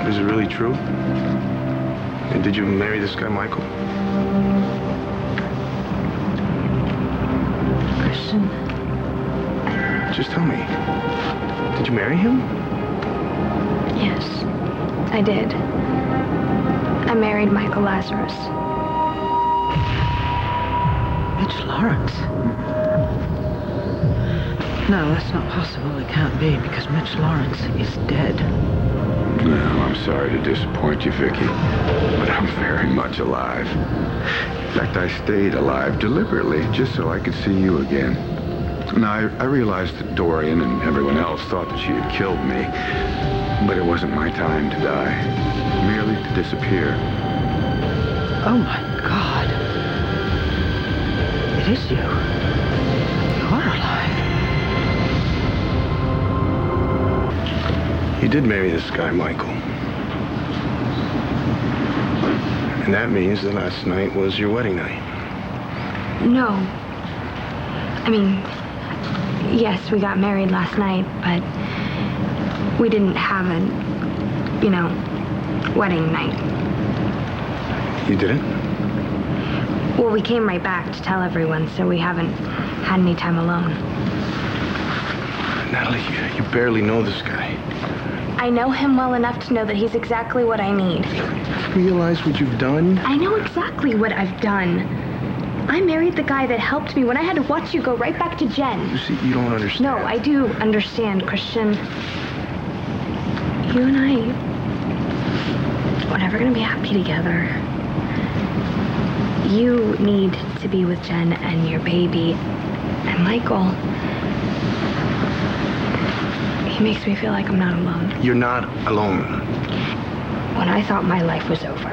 Is it really true? And did you marry this guy, Michael? Christian. Just tell me. Did you marry him? Yes, I did. I married Michael Lazarus. Mitch Lawrence? No, that's not possible. It can't be, because Mitch Lawrence is dead. Well, I'm sorry to disappoint you, Viki, but I'm very much alive. In fact, I stayed alive deliberately just so I could see you again. Now, I realized that Dorian and everyone else thought that she had killed me, but it wasn't my time to die, merely to disappear. Oh, my God. It is you. You are alive. You did marry this guy, Michael. And that means that last night was your wedding night. No. I mean, yes, we got married last night, but we didn't have a, wedding night. You didn't? Well, we came right back to tell everyone, so we haven't had any time alone. Natalie, you barely know this guy. I know him well enough to know that he's exactly what I need. You realize what you've done? I know exactly what I've done. I married the guy that helped me when I had to watch you go right back to Jen. You see, you don't understand. No, I do understand, Christian. You and I, we're never going to be happy together. You need to be with Jen and your baby. And Michael, he makes me feel like I'm not alone. You're not alone. When I thought my life was over,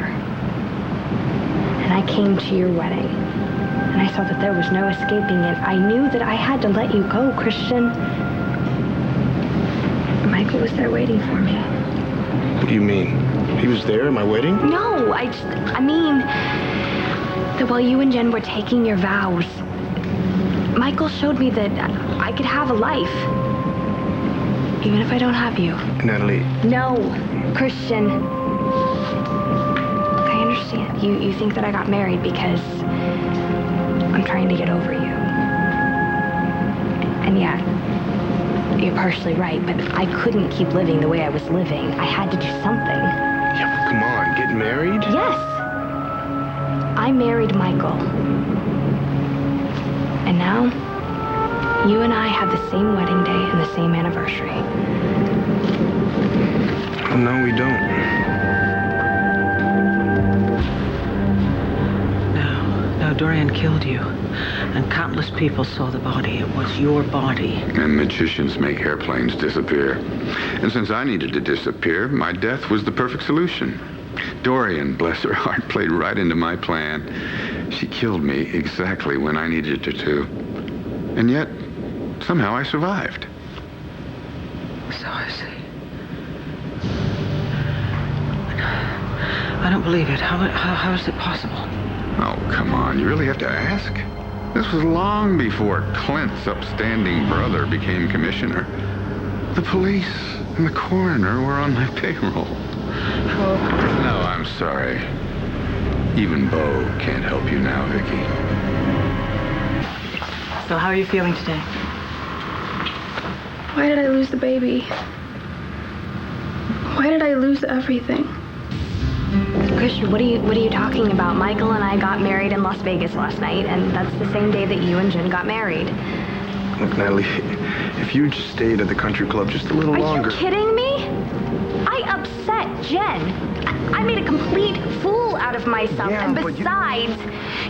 and I came to your wedding, and I saw that there was no escaping it, I knew that I had to let you go, Christian. Michael was there waiting for me. What do you mean? He was there at my wedding? No, I mean that while you and Jen were taking your vows, Michael showed me that I could have a life. Even if I don't have you. Natalie. No, Christian. I understand. You think that I got married because I'm trying to get over you. And yeah, you're partially right, but I couldn't keep living the way I was living. I had to do something. Yeah, but come on, get married? Yes. I married Michael. And now, you and I have the same wedding day and the same anniversary. Oh, no, we don't. No, Dorian killed you. And countless people saw the body. It was your body. And magicians make airplanes disappear. And since I needed to disappear, my death was the perfect solution. Dorian, bless her heart, played right into my plan. She killed me exactly when I needed her to. And yet, somehow I survived. So I see. I don't believe it. How is it possible? Oh, come on. You really have to ask? This was long before Clint's upstanding brother became commissioner. The police and the coroner were on my payroll. Oh. No, I'm sorry. Even Bo can't help you now, Viki. So how are you feeling today? Why did I lose the baby? Why did I lose everything? Christian, what are you talking about? Michael and I got married in Las Vegas last night, and that's the same day that you and Jen got married. Look, Natalie, if you just stayed at the country club just a little longer... Are you kidding me? I upset Jen. I made a complete fool out of myself. Yeah, and but besides,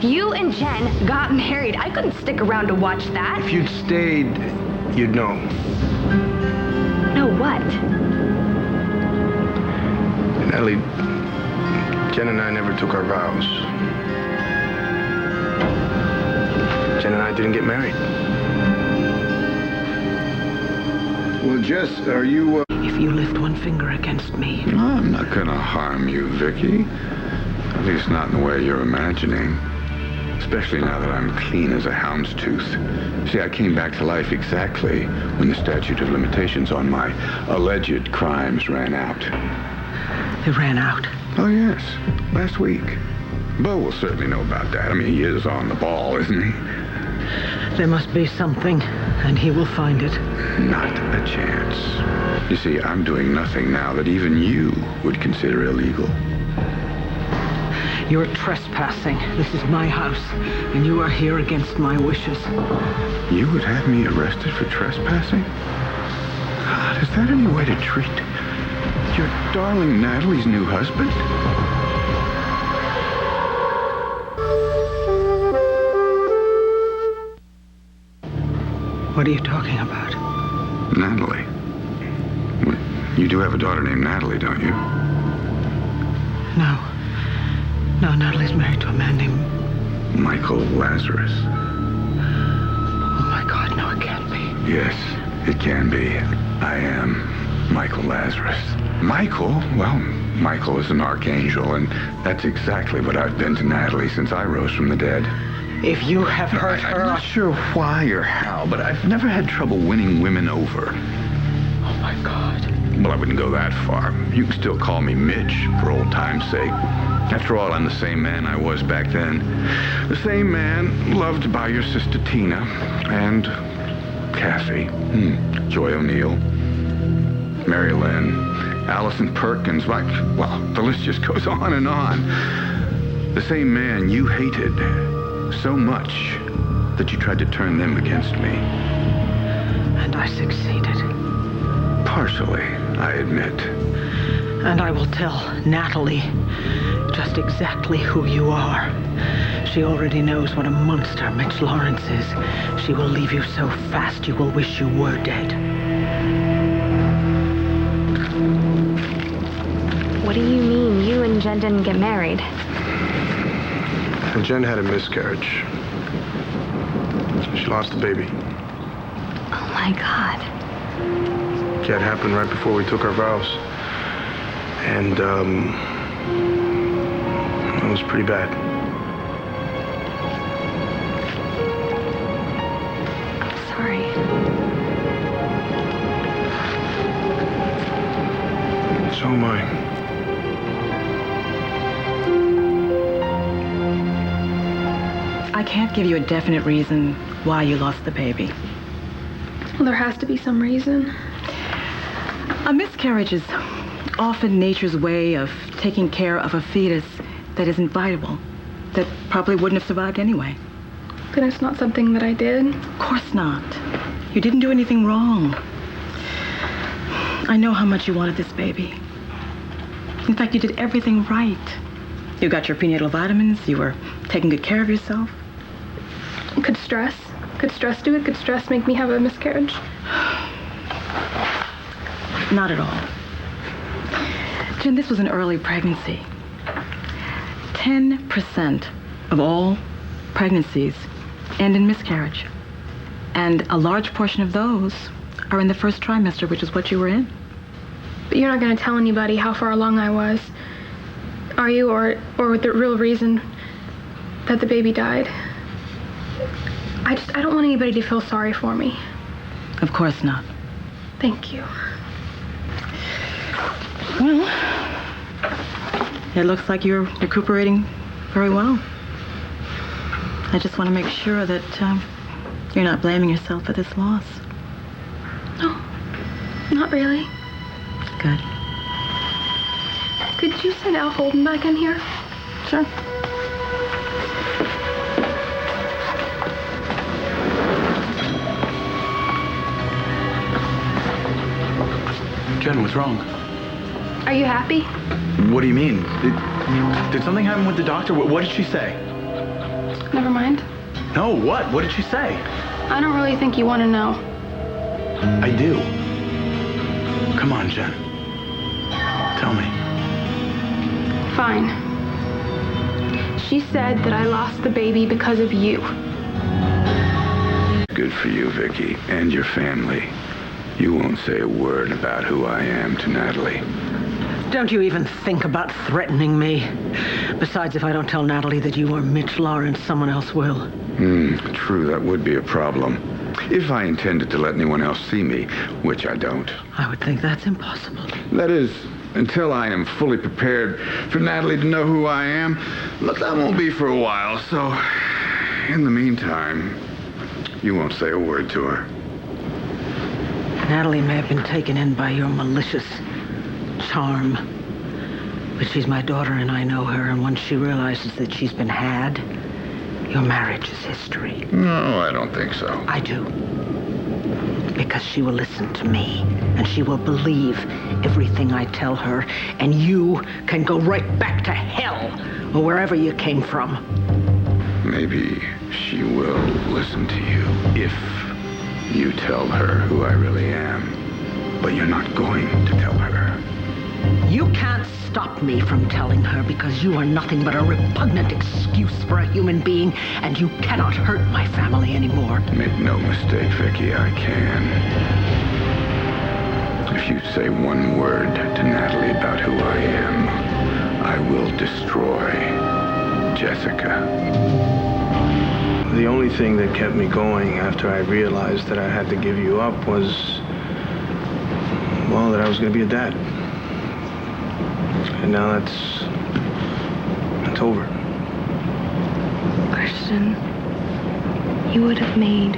you and Jen got married. I couldn't stick around to watch that. If you'd stayed, you'd know. Know what? Natalie, Jen and I never took our vows. Jen and I didn't get married. Well, Jess, are you, If you lift one finger against me... I'm not gonna harm you, Viki. At least not in the way you're imagining. Especially now that I'm clean as a hound's tooth. See, I came back to life exactly when the statute of limitations on my alleged crimes ran out. They ran out. Oh, yes. Last week. Bo will certainly know about that. I mean, he is on the ball, isn't he? There must be something, and he will find it. Not a chance. You see, I'm doing nothing now that even you would consider illegal. You're trespassing. This is my house, and you are here against my wishes. You would have me arrested for trespassing? God, is that any way to treat your darling Natalie's new husband? What are you talking about? Natalie. Well, you do have a daughter named Natalie, don't you? No. No, Natalie's married to a man named... Michael Lazarus. Oh, my God, no, it can't be. Yes, it can be. I am Michael Lazarus. Michael? Well, Michael is an archangel, and that's exactly what I've been to Natalie since I rose from the dead. If you have hurt her... I'm not sure why or how, but I've never had trouble winning women over. Oh, my God. Well, I wouldn't go that far. You can still call me Mitch, for old time's sake. After all, I'm the same man I was back then. The same man loved by your sister Tina and Kathy, Joy O'Neill, Mary Lynn, Allison Perkins, well, the list just goes on and on. The same man you hated so much that you tried to turn them against me. And I succeeded. Partially, I admit. And I will tell Natalie just exactly who you are. She already knows what a monster Mitch Lawrence is. She will leave you so fast you will wish you were dead. What do you mean you and Jen didn't get married? And Jen had a miscarriage. She lost the baby. Oh, my God. Yeah, it happened right before we took our vows. And, it was pretty bad. I'm sorry. So am I. I can't give you a definite reason why you lost the baby. Well, there has to be some reason. A miscarriage is often nature's way of taking care of a fetus that isn't viable, that probably wouldn't have survived anyway. Then it's not something that I did. Of course not. You didn't do anything wrong. I know how much you wanted this baby. In fact, you did everything right. You got your prenatal vitamins, you were taking good care of yourself. Could stress do it? Could stress make me have a miscarriage? Not at all. Jen, this was an early pregnancy. 10% of all pregnancies end in miscarriage. And a large portion of those are in the first trimester, which is what you were in. But you're not going to tell anybody how far along I was, are you? Or the real reason that the baby died? I don't want anybody to feel sorry for me. Of course not. Thank you. Well, it looks like you're recuperating very well. I just want to make sure that you're not blaming yourself for this loss. No, not really. Good. Could you send Al Holden back in here? Sure. Jen, what's wrong? Are you happy? What do you mean? Did something happen with the doctor? What did she say? Never mind. No, what? What did she say? I don't really think you want to know. I do. Come on, Jen. Tell me. Fine. She said that I lost the baby because of you. Good for you, Viki, and your family. You won't say a word about who I am to Natalie. Don't you even think about threatening me. Besides, if I don't tell Natalie that you are Mitch Lawrence, someone else will. True, that would be a problem. If I intended to let anyone else see me, which I don't. I would think that's impossible. That is, until I am fully prepared for Natalie to know who I am, look, that won't be for a while, so in the meantime, you won't say a word to her. Natalie may have been taken in by your malicious charm, but she's my daughter and I know her, and once she realizes that she's been had, your marriage is history. No, I don't think so. I do. Because she will listen to me, and she will believe everything I tell her, and you can go right back to hell, or wherever you came from. Maybe she will listen to you if you tell her who I really am. But you're not going to tell her. You can't stop me from telling her because you are nothing but a repugnant excuse for a human being, and you cannot hurt my family anymore. Make no mistake, Viki, I can. If you say one word to Natalie about who I am, I will destroy Jessica. The only thing that kept me going after I realized that I had to give you up was, well, that I was going to be a dad. And now that's over. Christian, you would have made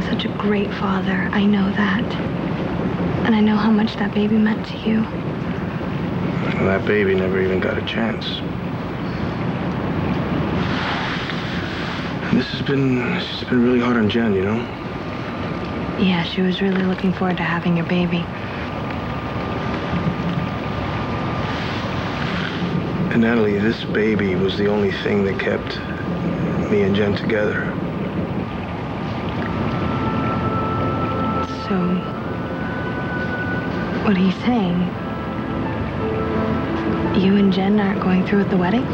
such a great father. I know that. And I know how much that baby meant to you. Well, that baby never even got a chance. And this has been really hard on Jen, you know? Yeah, she was really looking forward to having your baby. And Natalie, this baby was the only thing that kept me and Jen together. So, what are you saying? You and Jen aren't going through with the wedding?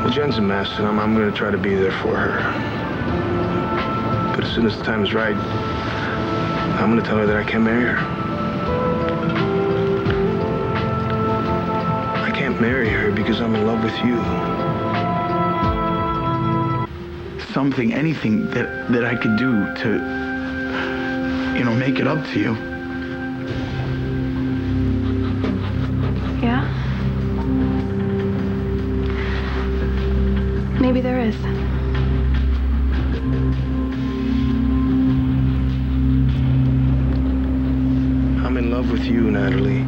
Well, Jen's a mess, and I'm going to try to be there for her. But as soon as the time is right, I'm going to tell her that I can't marry her. I can't marry her because I'm in love with you. Something, anything that I could do to, make it up to you. Yeah? Maybe there is. I'm in love with you, Natalie.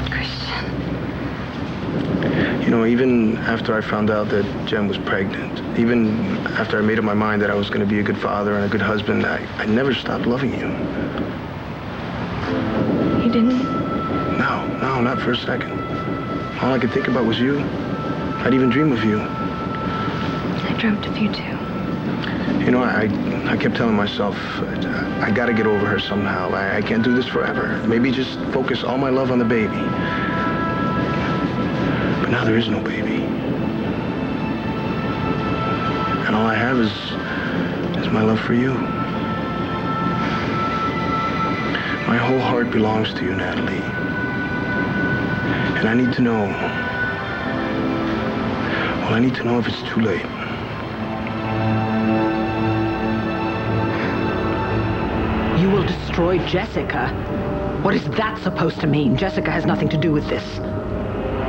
Christian. Even after I found out that Jen was pregnant, even after I made up my mind that I was going to be a good father and a good husband, I never stopped loving you. You didn't? No, not for a second. All I could think about was you. I'd even dream of you. I dreamt of you too. I kept telling myself, I gotta get over her somehow. I can't do this forever. Maybe just focus all my love on the baby. But now there is no baby. And all I have is my love for you. My whole heart belongs to you, Natalie. And I need to know. Well, I need to know if it's too late. You will destroy Jessica? What is that supposed to mean? Jessica has nothing to do with this.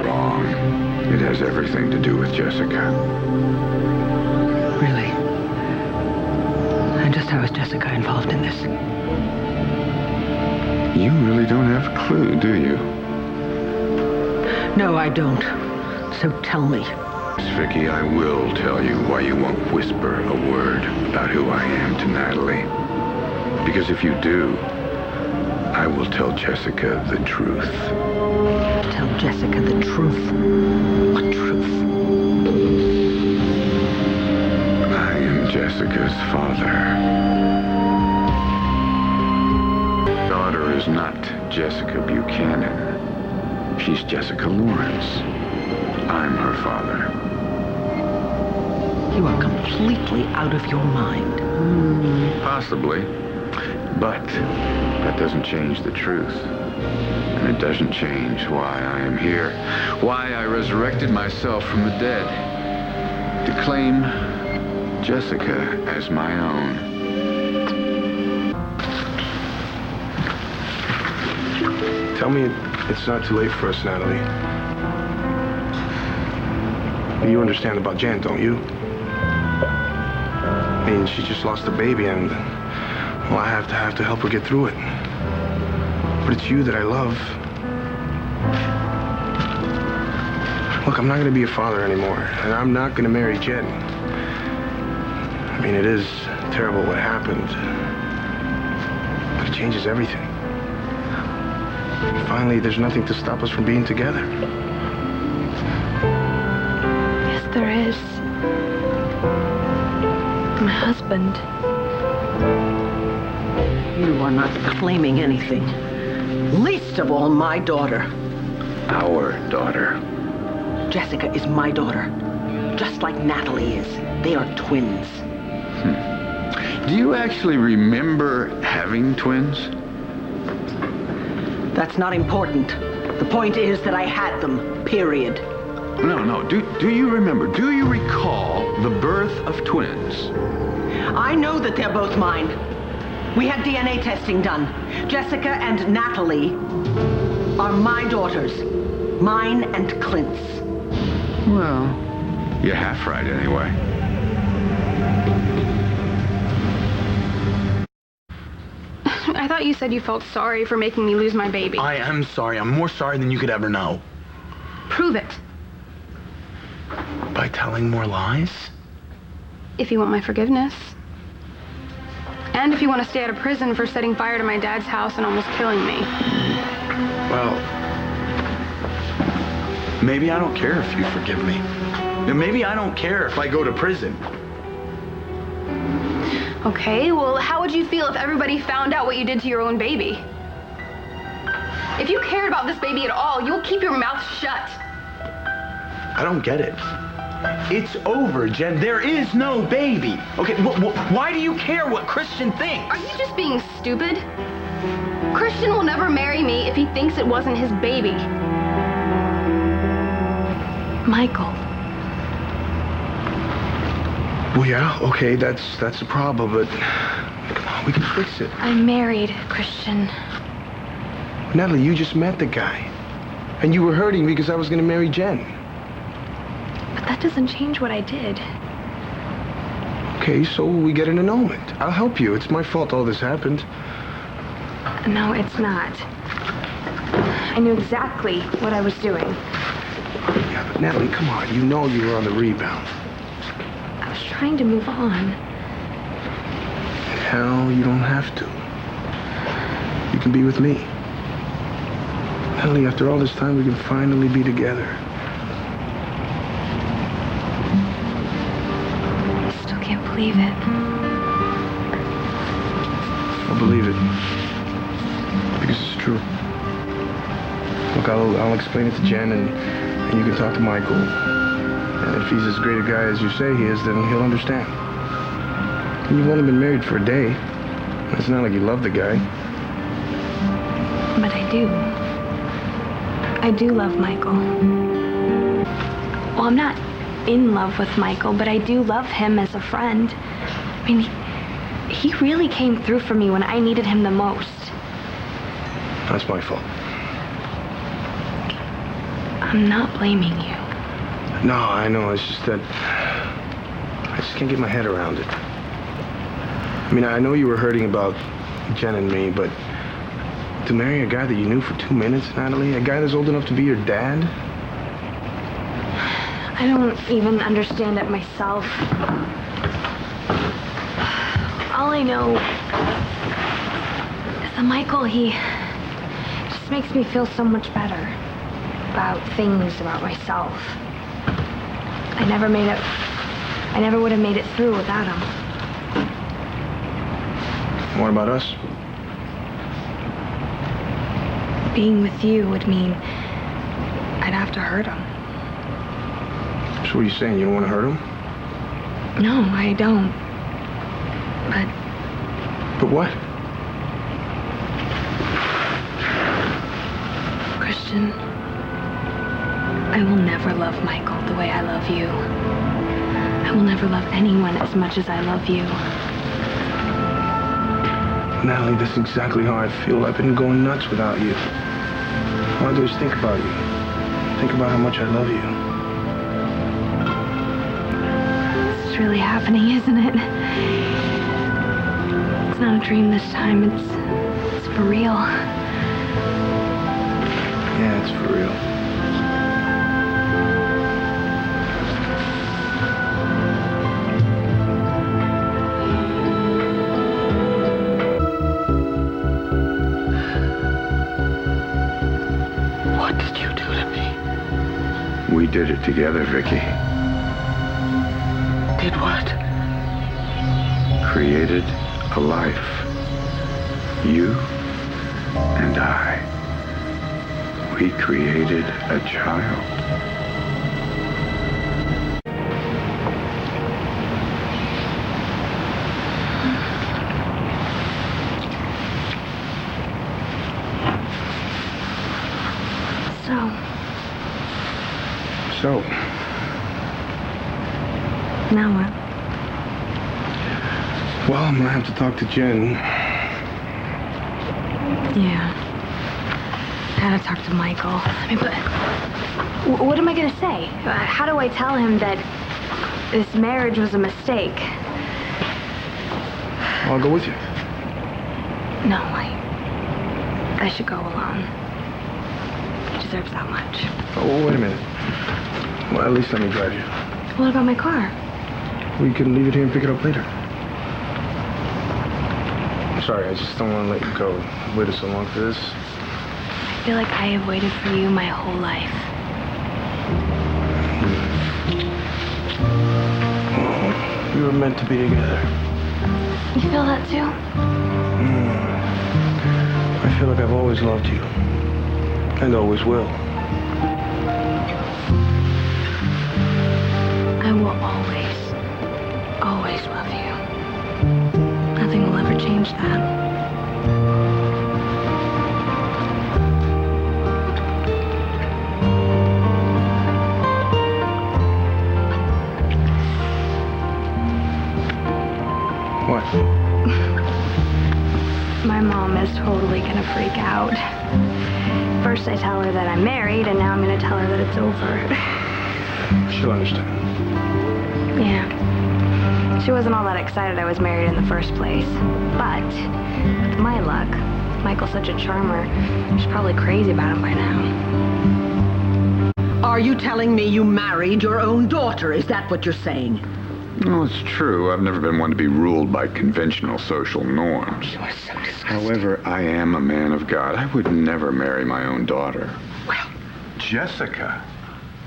Wrong. It has everything to do with Jessica. Really? And just how is Jessica involved in this? You really don't have a clue, do you? No, I don't. So tell me. Viki, I will tell you why you won't whisper a word about who I am to Natalie. Because if you do, I will tell Jessica the truth. Tell Jessica the truth. What truth? I am Jessica's father. Daughter is not Jessica Buchanan. She's Jessica Lawrence. I'm her father. You are completely out of your mind. Possibly. But that doesn't change the truth. And it doesn't change why I am here. Why I resurrected myself from the dead. To claim Jessica as my own. Tell me it's not too late for us, Natalie. You understand about Jen, don't you? I mean, she just lost a baby and, well, I have to help her get through it. But it's you that I love. Look, I'm not going to be a father anymore, and I'm not going to marry Jen. I mean, it is terrible what happened, but it changes everything. Finally, there's nothing to stop us from being together. Yes, there is. My husband. You are not claiming anything. Least of all, my daughter. Our daughter. Jessica is my daughter. Just like Natalie is. They are twins. Do you actually remember having twins? That's not important. The point is that I had them, period. No. Do you remember? Do you recall the birth of twins? I know that they're both mine. We had DNA testing done. Jessica and Natalie are my daughters. Mine and Clint's. Well, you're half right anyway. I thought you said you felt sorry for making me lose my baby. I am sorry. I'm more sorry than you could ever know. Prove it. By telling more lies? If you want my forgiveness. And if you want to stay out of prison for setting fire to my dad's house and almost killing me. Well, maybe I don't care if you forgive me. And maybe I don't care if I go to prison. Okay, well, how would you feel if everybody found out what you did to your own baby? If you cared about this baby at all, you'll keep your mouth shut. I don't get it. It's over, Jen. There is no baby. Okay, why do you care what Christian thinks? Are you just being stupid? Christian will never marry me if he thinks it wasn't his baby. Michael. Well, yeah, okay, that's a problem, but come on, we can fix it. I'm married, Christian. Natalie, you just met the guy. And you were hurting because I was going to marry Jen. But that doesn't change what I did. Okay, so we get an annulment. I'll help you. It's my fault all this happened. No, it's not. I knew exactly what I was doing. Yeah, but Natalie, come on. You know you were on the rebound. I was trying to move on. Hell, you don't have to. You can be with me. Natalie, after all this time, we can finally be together. I still can't believe it. I'll believe it. Because it's true. Look, I'll explain it to Jen, and you can talk to Michael. And if he's as great a guy as you say he is, then he'll understand. And you've only been married for a day. It's not like you love the guy. But I do. I do love Michael. Well, I'm not in love with Michael, but I do love him as a friend. I mean, he really came through for me when I needed him the most. That's my fault. I'm not blaming you. No, I know. It's just that I just can't get my head around it. I mean, I know you were hurting about Jen and me, but to marry a guy that you knew for 2 minutes, Natalie, a guy that's old enough to be your dad? I don't even understand it myself. All I know is that Michael, he just makes me feel so much better about things, about myself. I never would have made it through without him. What about us? Being with you would mean I'd have to hurt him. So what are you saying? You don't want to hurt him? No, I don't. But what? Christian, I will never love Michael the way I love you. I will never love anyone as much as I love you. Natalie, that's exactly how I feel. I've been going nuts without you. All I do is think about you. Think about how much I love you. It's really happening, isn't it? It's not a dream this time. It's for real. Yeah, it's for real. What did you do to me? We did it together, Viki. Did what? Created a life. You and I. We created a child. So, So, now what? well, I'm gonna have to talk to Jen. Yeah. I had to talk to Michael. I mean, but what am I gonna say? How do I tell him that this marriage was a mistake? I'll go with you. No, I should go alone. He deserves that much. Oh, wait a minute. Well, at least let me drive you. What about my car? We can leave it here and pick it up later. I'm sorry, I just don't want to let you go. I've waited so long for this. I feel like I have waited for you my whole life. Oh, we were meant to be together. You feel that too? I feel like I've always loved you. And always will. I will always love you. Nothing will ever change that. What? My mom is totally gonna freak out. First I tell her that I'm married, and now I'm gonna tell her that it's over. She'll understand. Yeah. She wasn't all that excited I was married in the first place. But, with my luck, Michael's such a charmer. She's probably crazy about him by now. Are you telling me you married your own daughter? Is that what you're saying? No, it's true. I've never been one to be ruled by conventional social norms. You are so disgusting. However, I am a man of God. I would never marry my own daughter. Well, Jessica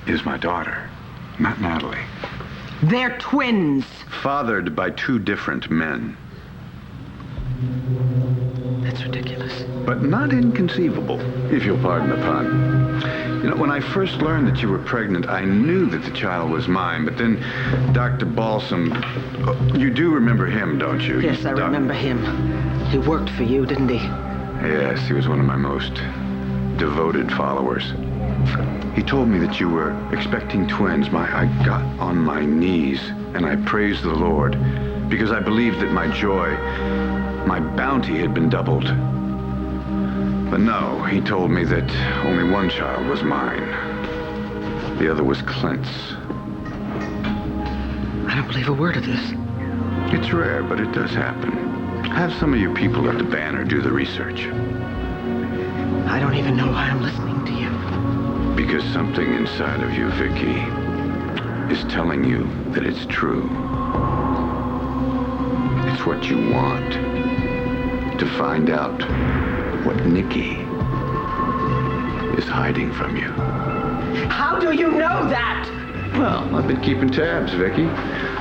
is my daughter, not Natalie. they're twins. Fathered by two different men, That's ridiculous. but not inconceivable, if you'll pardon the pun. You know, when I first learned that you were pregnant, I knew that the child was mine, but then Dr. Balsam, you do remember him, don't you? Yes, I remember him. He worked for you, didn't he? Yes, he was one of my most devoted followers. He told me that you were expecting twins. I got on my knees and I praised the Lord because I believed that my joy, my bounty had been doubled. But no, he told me that only one child was mine. The other was Clint's. I don't believe a word of this. It's rare, but it does happen. Have some of your people at the banner do the research. I don't even know why I'm listening to you. Because something inside of you, Viki, is telling you that it's true. It's what you want. To find out what Nikki is hiding from you. How do you know that? Well, I've been keeping tabs, Viki.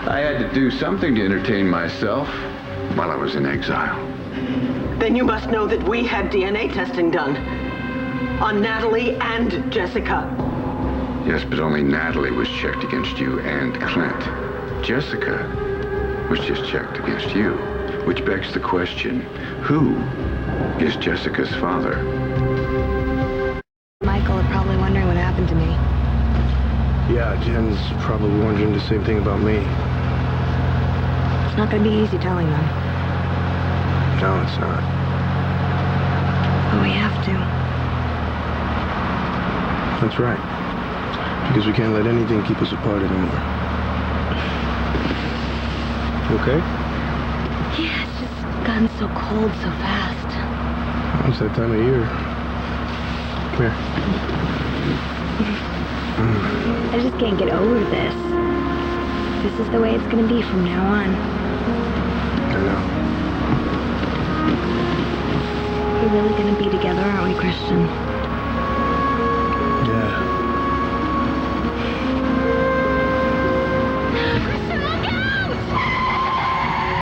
I had to do something to entertain myself while I was in exile. Then you must know that we had DNA testing done. On Natalie and Jessica. Yes, but only Natalie was checked against you and Clint. Jessica was just checked against you. Which begs the question, who is Jessica's father? Michael are probably wondering what happened to me. Yeah, Jen's probably wondering the same thing about me. It's not gonna be easy telling them. No, it's not. But we have to. That's right. Because we can't let anything keep us apart anymore. You okay? Yeah, it's just gotten so cold so fast. It's that time of year. Come here. I just can't get over this. This is the way it's gonna be from now on. I know. We're really gonna be together, aren't we, Christian?